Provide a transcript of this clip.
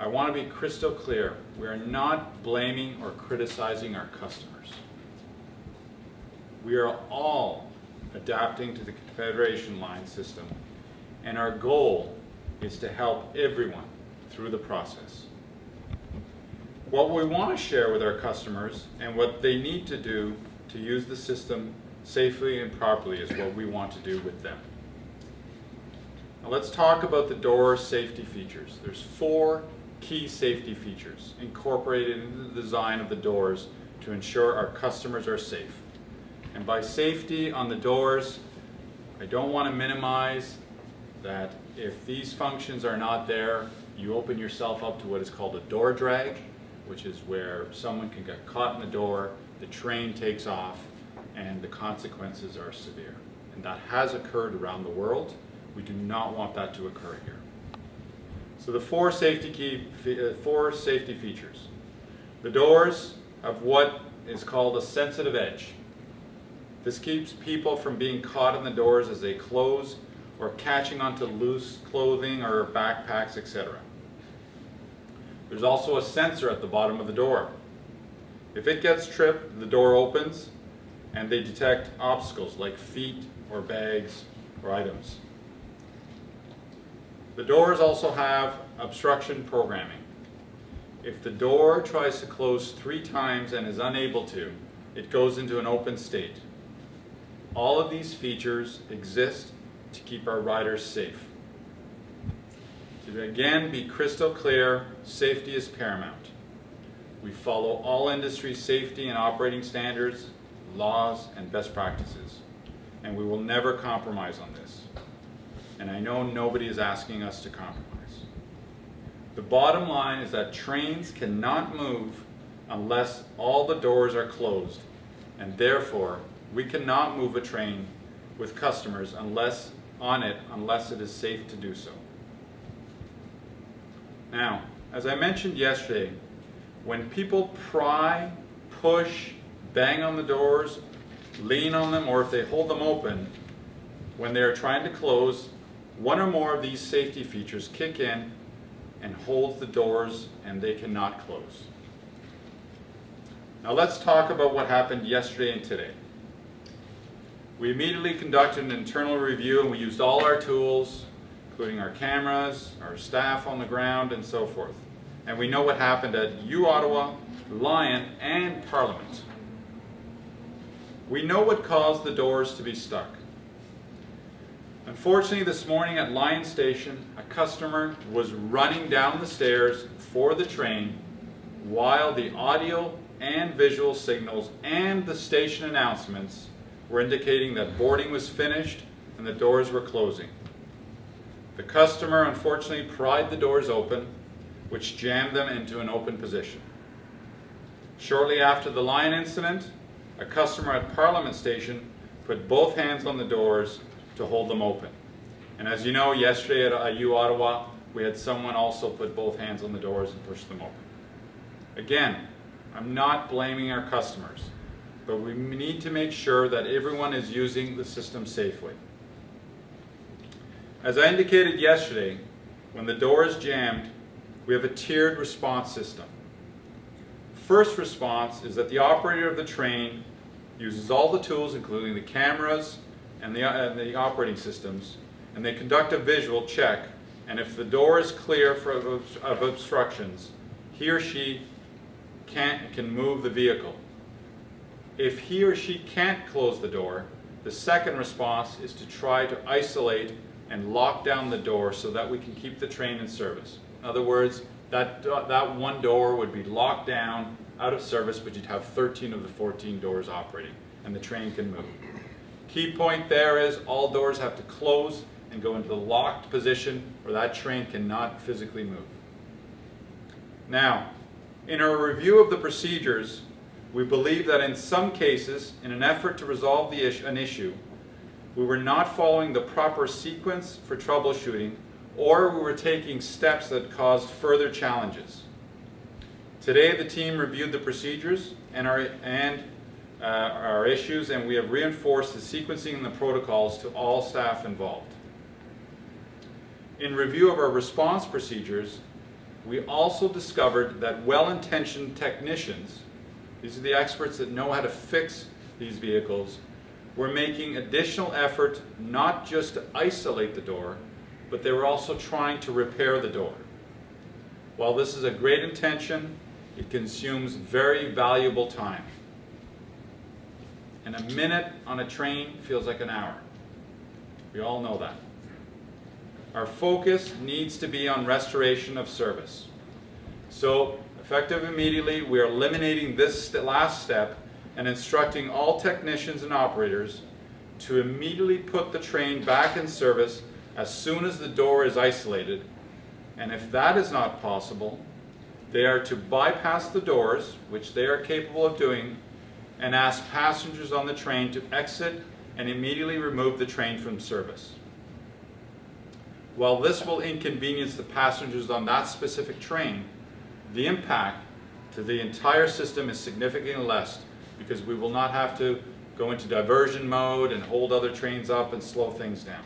I want to be crystal clear. We are not blaming or criticizing our customers. We are all adapting to the Confederation line system, and our goal is to help everyone through the process. What we want to share with our customers and what they need to do to use the system safely and properly is what we want to do with them. Now let's talk about the door safety features. There's 4 key safety features incorporated into the design of the doors to ensure our customers are safe. And by safety on the doors, I don't want to minimize that if these functions are not there, you open yourself up to what is called a door drag, which is where someone can get caught in the door, the train takes off, and the consequences are severe. And that has occurred around the world. We do not want that to occur here. So the 4 safety features. The doors have what is called a sensitive edge. This keeps people from being caught in the doors as they close or catching onto loose clothing or backpacks, etc. There's also a sensor at the bottom of the door. If it gets tripped, the door opens and they detect obstacles like feet or bags or items. The doors also have obstruction programming. If the door tries to close 3 times and is unable to, it goes into an open state. All of these features exist to keep our riders safe. To again be crystal clear, safety is paramount. We follow all industry safety and operating standards, laws, and best practices, and we will never compromise on this. And I know nobody is asking us to compromise. The bottom line is that trains cannot move unless all the doors are closed, and therefore we cannot move a train with customers unless it is safe to do so. Now, as I mentioned yesterday, when people pry, push, bang on the doors, lean on them, or if they hold them open, when they are trying to close, one or more of these safety features kick in and holds the doors and they cannot close. Now let's talk about what happened yesterday and today. We immediately conducted an internal review and we used all our tools, including our cameras, our staff on the ground, and so forth. And we know what happened at U Ottawa, Lion, and Parliament. We know what caused the doors to be stuck. Unfortunately, this morning at Lion Station, a customer was running down the stairs for the train while the audio and visual signals and the station announcements were indicating that boarding was finished and the doors were closing. The customer unfortunately pried the doors open, which jammed them into an open position. Shortly after the Lion incident, a customer at Parliament Station put both hands on the doors to hold them open. And as you know, yesterday at U Ottawa, we had someone also put both hands on the doors and push them open. Again, I'm not blaming our customers, but we need to make sure that everyone is using the system safely. As I indicated yesterday, when the door is jammed, we have a tiered response system. First response is that the operator of the train uses all the tools, including the cameras and the operating systems, and they conduct a visual check, and if the door is clear of obstructions, he or she can move the vehicle. If he or she can't close the door, the second response is to try to isolate and lock down the door so that we can keep the train in service. In other words, that one door would be locked down, out of service, but you'd have 13 of the 14 doors operating, and the train can move. Key point there is all doors have to close and go into the locked position where that train cannot physically move. Now, in our review of the procedures, we believe that in some cases, in an effort to resolve an issue, we were not following the proper sequence for troubleshooting, or we were taking steps that caused further challenges. Today, the team reviewed the procedures and our issues, and we have reinforced the sequencing and the protocols to all staff involved. In review of our response procedures, we also discovered that well-intentioned technicians, these are the experts that know how to fix these vehicles, were making additional effort not just to isolate the door, but they were also trying to repair the door. While this is a great intention, it consumes very valuable time. And a minute on a train feels like an hour. We all know that. Our focus needs to be on restoration of service. So, effective immediately, we are eliminating this last step and instructing all technicians and operators to immediately put the train back in service as soon as the door is isolated. And if that is not possible, they are to bypass the doors, which they are capable of doing, and ask passengers on the train to exit and immediately remove the train from service. While this will inconvenience the passengers on that specific train, the impact to the entire system is significantly less because we will not have to go into diversion mode and hold other trains up and slow things down.